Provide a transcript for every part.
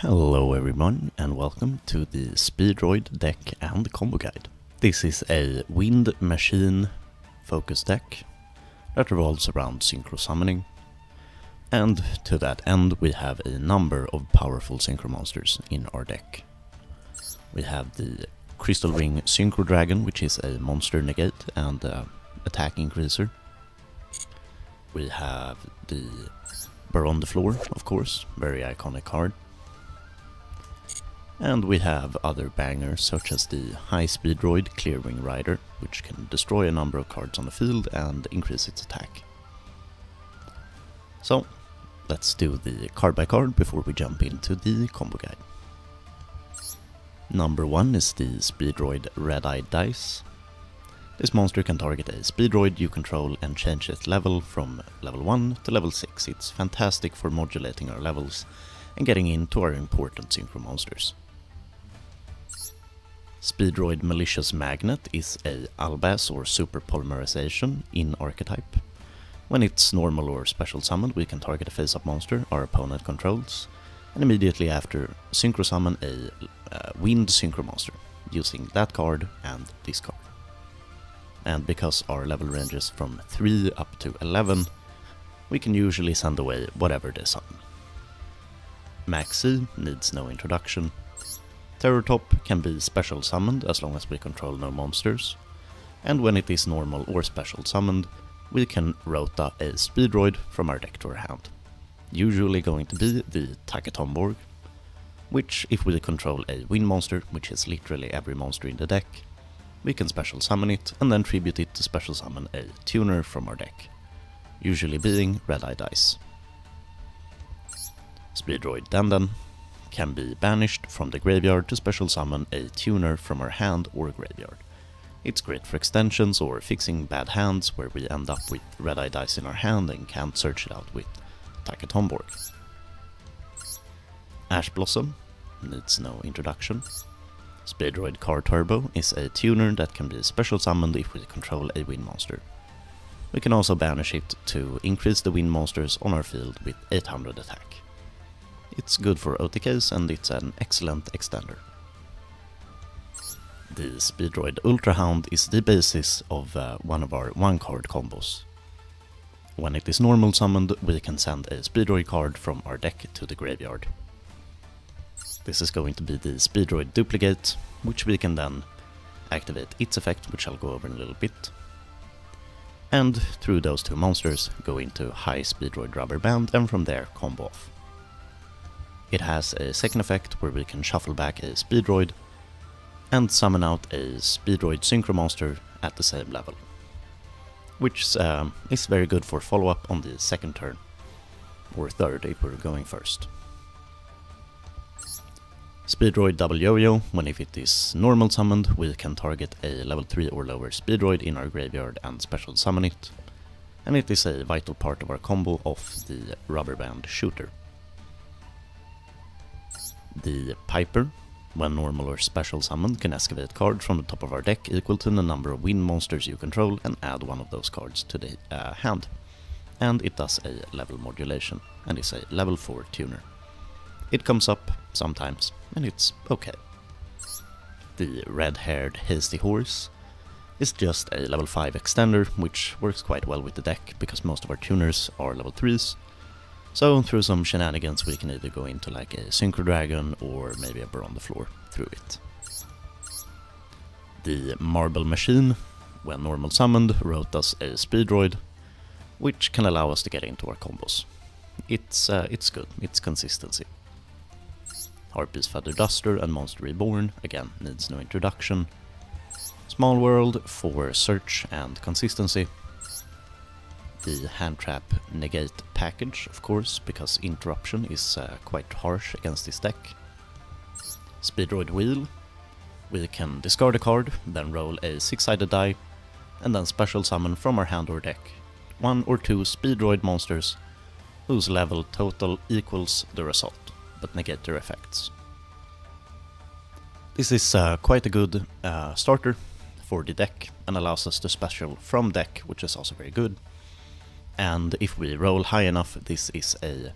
Hello everyone and welcome to the Speedroid deck and combo guide. This is a wind machine focus deck that revolves around synchro summoning, and to that end we have a number of powerful synchro monsters in our deck. We have the Crystal Ring Synchro Dragon, which is a monster negate and attack increaser. We have the Burr on the Floor, of course, very iconic card. And we have other bangers such as the High Speedroid Clearwing Rider, which can destroy a number of cards on the field and increase its attack. So, let's do the card by card before we jump into the combo guide. Number 1 is the Speedroid Red-Eyed Dice. This monster can target a Speedroid you control and change its level from level 1 to level 6. It's fantastic for modulating our levels and getting into our important synchro monsters. Speedroid Malicious Magnet is a Albaz or Super Polymerization in archetype. When it's normal or special summoned, we can target a face-up monster our opponent controls, and immediately after synchro summon a wind synchro monster, using that card and this card. And because our level ranges from 3 up to 11, we can usually send away whatever they summon. Maxi needs no introduction. Terrortop can be special summoned as long as we control no monsters, and when it is normal or special summoned, we can rota a Speedroid from our deck to our hand. Usually going to be the Takatomborg, which if we control a wind monster, which is literally every monster in the deck, we can special summon it and then tribute it to special summon a tuner from our deck, usually being Red-Eyed Dice. Speedroid Dandan can be banished from the graveyard to special summon a tuner from our hand or graveyard. It's great for extensions or fixing bad hands where we end up with Red-Eyed Dice in our hand and can't search it out with Takatomborg. Ash Blossom needs no introduction. Speedroid Car Turbo is a tuner that can be special summoned if we control a wind monster. We can also banish it to increase the wind monsters on our field with 800 attack. It's good for OTKs and it's an excellent extender. The Speedroid Ultra Hound is the basis of one of our one-card combos. When it is normal summoned, we can send a Speedroid card from our deck to the graveyard. This is going to be the Speedroid Duplicate, which we can then activate its effect, which I'll go over in a little bit. And through those two monsters, go into High Speedroid Rubber Band and from there combo off. It has a second effect where we can shuffle back a Speedroid and summon out a Speedroid Synchro monster at the same level, which is very good for follow-up on the second turn, or third if we're going first. Speedroid YuGiOh, when if it is normal summoned, we can target a level 3 or lower Speedroid in our graveyard and special summon it, and it is a vital part of our combo of the Rubber Band shooter. The Piper, when normal or special summoned, can excavate cards from the top of our deck equal to the number of wind monsters you control and add one of those cards to the hand. And it does a level modulation and is a level 4 tuner. It comes up sometimes and it's okay. The Red-Haired Hasty Horse is just a level 5 extender, which works quite well with the deck because most of our tuners are level 3s. So through some shenanigans we can either go into like a Synchro Dragon or maybe a Burr on the Floor through it. The Marble Machine, when normal summoned, rotas a Speedroid, which can allow us to get into our combos. It's good, it's consistency. Harpy's Feather Duster and Monster Reborn, again, needs no introduction. Small World for search and consistency. The Hand Trap Negate package, of course, because interruption is quite harsh against this deck. Speedroid Wheel, we can discard a card, then roll a 6-sided die, and then special summon from our hand or deck 1 or 2 Speedroid monsters whose level total equals the result, but negate their effects. This is quite a good starter for the deck and allows us to special from deck, which is also very good. And if we roll high enough, this is a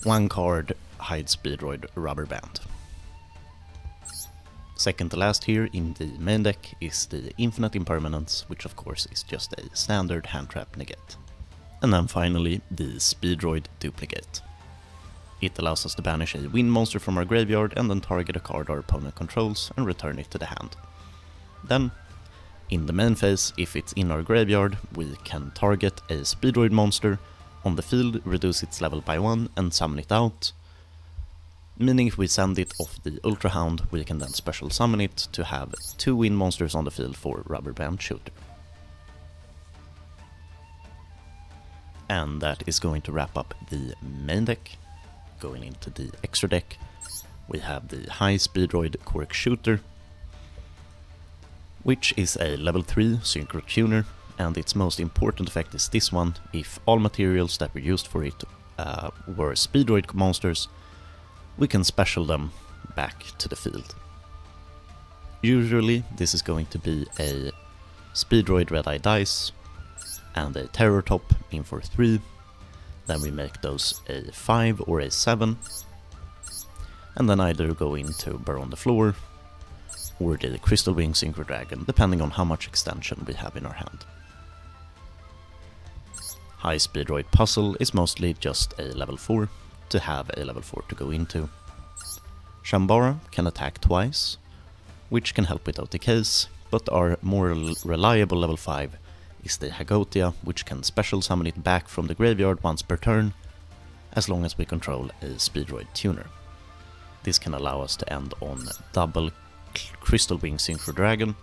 one card hide Speedroid Rubber Band. Second to last here in the main deck is the Infinite Impermanence, which of course is just a standard hand trap negate. And then finally the Speedroid Duplicate. It allows us to banish a wind monster from our graveyard and then target a card our opponent controls and return it to the hand. Then, in the main phase, if it's in our graveyard, we can target a Speedroid monster on the field, reduce its level by 1 and summon it out. Meaning if we send it off the Ultra Hound, we can then special summon it to have 2 wind monsters on the field for Rubber Band Shooter. And that is going to wrap up the main deck. Going into the extra deck, we have the High Speedroid Quirk Shooter, which is a level 3 synchro tuner, and its most important effect is this one. If all materials that were used for it were Speedroid monsters, we can special them back to the field. Usually this is going to be a Speedroid Red Eye Dice and a Terror Top in for 3. Then we make those a 5 or a 7, and then either go into Burrow on the Floor or the Crystal Wing Synchro Dragon, depending on how much extension we have in our hand. High Speedroid Puzzle is mostly just a level 4, to have a level 4 to go into. Shambara can attack twice, which can help with OTKs, but our more reliable level 5 is the Hagotia, which can special summon it back from the graveyard once per turn, as long as we control a Speedroid tuner. This can allow us to end on double Crystal Wing Synchro Dragon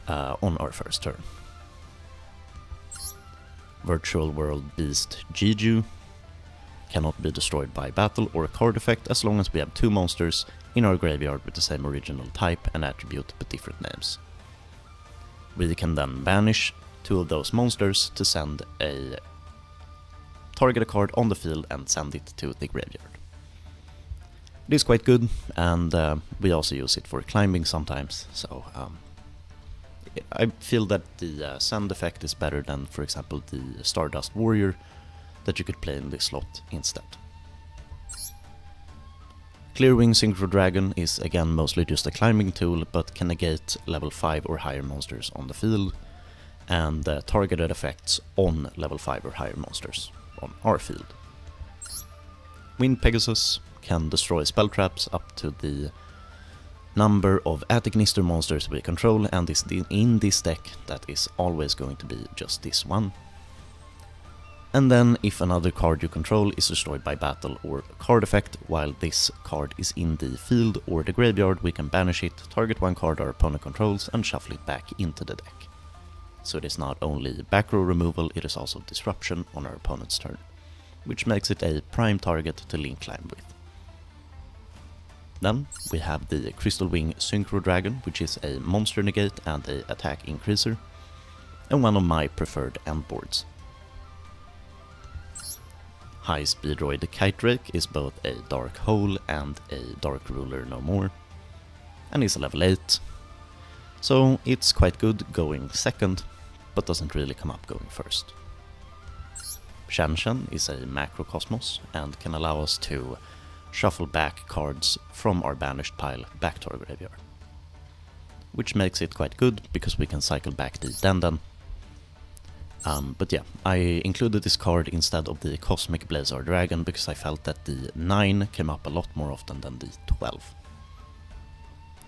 on our first turn. Virtual World Beast YuGiOh cannot be destroyed by battle or a card effect as long as we have 2 monsters in our graveyard with the same original type and attribute but different names. We can then banish 2 of those monsters to send target a card on the field and send it to the graveyard. It is quite good, and we also use it for climbing sometimes, so I feel that the send effect is better than, for example, the Stardust Warrior that you could play in this slot instead. Clearwing Synchro Dragon is again mostly just a climbing tool, but can negate level 5 or higher monsters on the field, and targeted effects on level 5 or higher monsters on our field. Wind Pegasus can destroy spell traps up to the number of Attignister monsters we control, and in this deck that is always going to be just this one. And then if another card you control is destroyed by battle or card effect while this card is in the field or the graveyard, we can banish it, target 1 card our opponent controls and shuffle it back into the deck. So it is not only back row removal, it is also disruption on our opponent's turn, which makes it a prime target to link climb with. Then we have the Crystal Wing Synchro Dragon, which is a monster negate and a attack increaser, and one of my preferred end boards. High Speedroid Kite Rake is both a Dark Hole and a Dark Ruler no more, and is a level 8, so it's quite good going second, but doesn't really come up going first. Shen is a Macrocosmos and can allow us to shuffle back cards from our banished pile back to our graveyard, which makes it quite good because we can cycle back the Den. But yeah, I included this card instead of the Cosmic Blazar Dragon because I felt that the 9 came up a lot more often than the 12.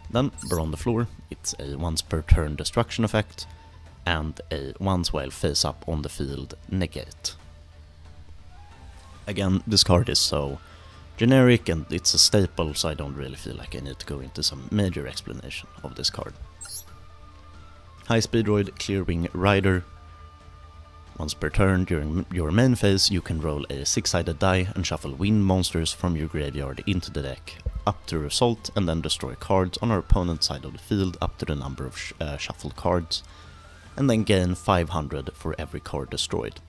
Then, Burrow on the Floor, it's a once per turn destruction effect, and a once while face up on the field negate. Again, this card is so generic and it's a staple, so I don't really feel like I need to go into some major explanation of this card. High Speedroid Clearwing Rider. Once per turn during your main phase, you can roll a 6-sided die and shuffle wind monsters from your graveyard into the deck up to result, and then destroy cards on our opponent's side of the field up to the number of shuffled cards, and then gain 500 for every card destroyed.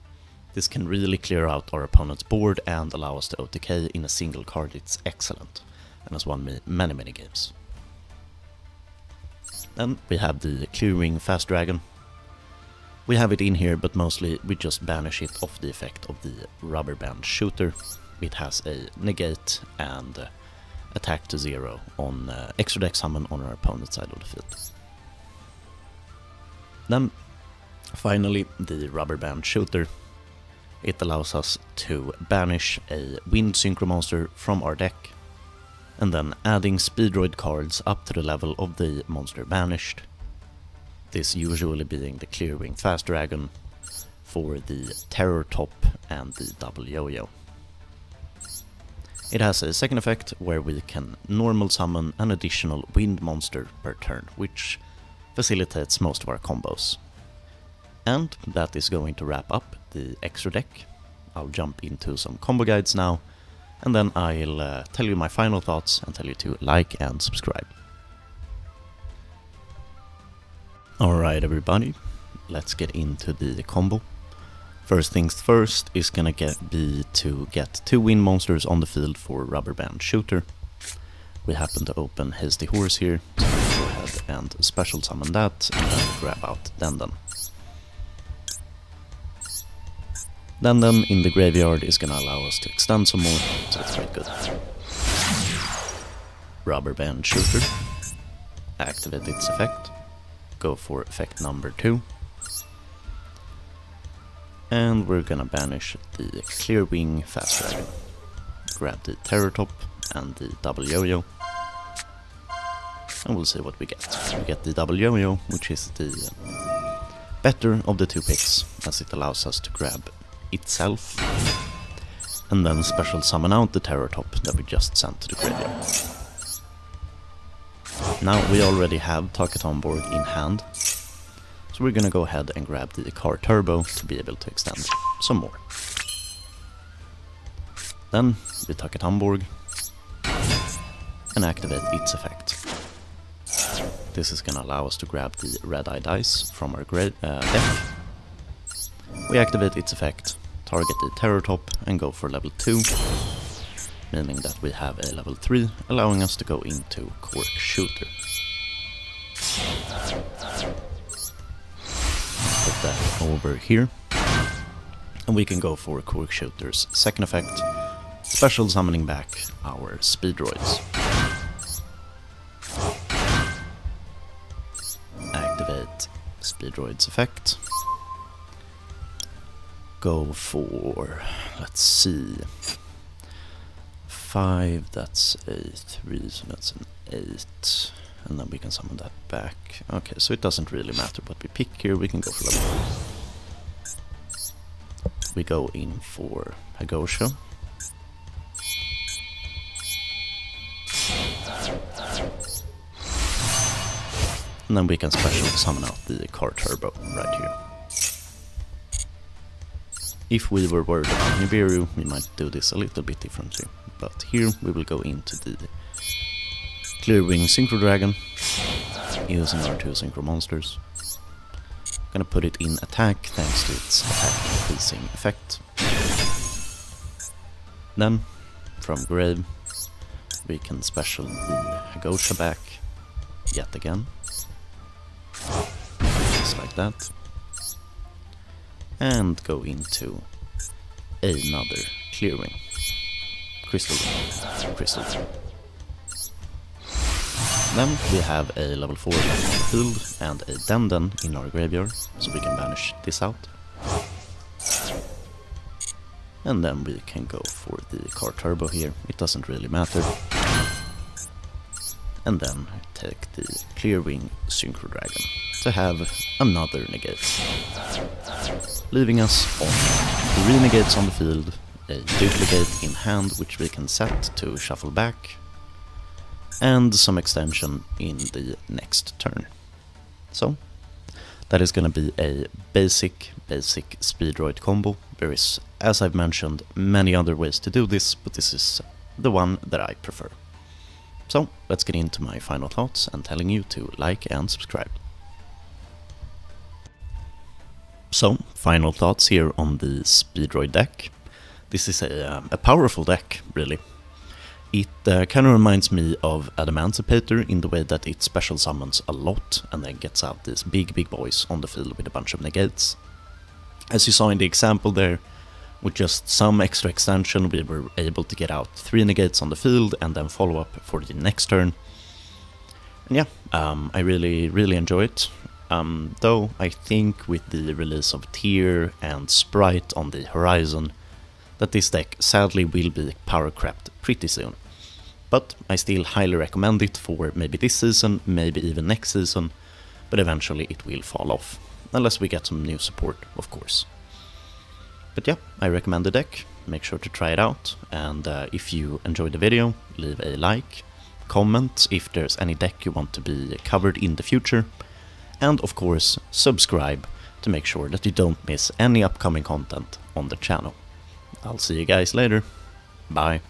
This can really clear out our opponent's board and allow us to OTK in a single card. It's excellent, and has won me many games. Then we have the Clearwing Fast Dragon. We have it in here, but mostly we just banish it off the effect of the Rubber Band Shooter, it has a negate and attack to 0 on extra deck summon on our opponent's side of the field. Then, finally, the rubber band shooter. It allows us to banish a wind synchro monster from our deck, and then adding Speedroid cards up to the level of the monster banished. This usually being the Clear Wing Fast Dragon for the Terror Top and the double YuGiOh. It has a second effect where we can normal summon an additional wind monster per turn, which facilitates most of our combos. And that is going to wrap up the extra deck. I'll jump into some combo guides now, and then I'll tell you my final thoughts and tell you to like and subscribe. Alright everybody, let's get into the combo. First things first is gonna be to get 2 wind monsters on the field for rubber band shooter. We happen to open Hasty Horse here, so let's go ahead and special summon that and then grab out Denden. Denden in the graveyard is gonna allow us to extend some more, so it's quite good. Rubber band shooter. Activate its effect. Go for effect number 2. And we're gonna banish the Clear Wing Fast Dragon. Grab the Terror Top and the double YuGiOh. And we'll see what we get. We get the double YuGiOh, which is the better of the 2 picks, as it allows us to grab itself and then special summon out the Terror Top that we just sent to the graveyard. Now we already have Takatomborg in hand, so we're gonna go ahead and grab the Car Turbo to be able to extend some more. Then we Takatomborg and activate its effect. This is gonna allow us to grab the Red Eye Dice from our deck. We activate its effect, target the Terror Top and go for level 2, meaning that we have a level 3, allowing us to go into Cork Shooter. Put that over here, and we can go for Cork Shooter's second effect, special summoning back our Speedroids. Activate Speedroid's effect. Go for, let's see, 5, that's a 3, so that's an 8, and then we can summon that back. Okay, so it doesn't really matter what we pick here, we can go for level 1. We go in for YuGiOh. And then we can special summon out the Car Turbo right here. If we were worried about Nibiru, we might do this a little bit differently. But here we will go into the Clear Wing Synchro Dragon, using our 2 synchro monsters. Gonna put it in attack thanks to its attack increasing effect. Then, from grave, we can special the YuGiOh back yet again. Just like that. And go into another Clear Wing. Crystal. Then we have a level 4 left on the field and a Denden in our graveyard, so we can banish this out. And then we can go for the Car Turbo here, it doesn't really matter. And then take the Clear Wing Synchro Dragon to have another negate. Leaving us on 3 negates on the field, a duplicate in hand which we can set to shuffle back, and some extension in the next turn. So, that is gonna be a basic Speedroid combo. There is, as I've mentioned, many other ways to do this, but this is the one that I prefer. So, let's get into my final thoughts and telling you to like and subscribe. So, final thoughts here on the Speedroid deck. This is a powerful deck, really. It kind of reminds me of Adamantipator in the way that it special summons a lot and then gets out these big boys on the field with a bunch of negates. As you saw in the example there, With just some extra extension we were able to get out 3 negates on the field and then follow up for the next turn. And yeah, I really enjoy it. Though I think with the release of Tier and Sprite on the horizon, that this deck sadly will be power crept pretty soon. But I still highly recommend it for maybe this season, maybe even next season, but eventually it will fall off, unless we get some new support, of course. But yeah, I recommend the deck, make sure to try it out, and if you enjoyed the video, leave a like, comment if there's any deck you want to be covered in the future, and of course subscribe to make sure that you don't miss any upcoming content on the channel. I'll see you guys later. Bye.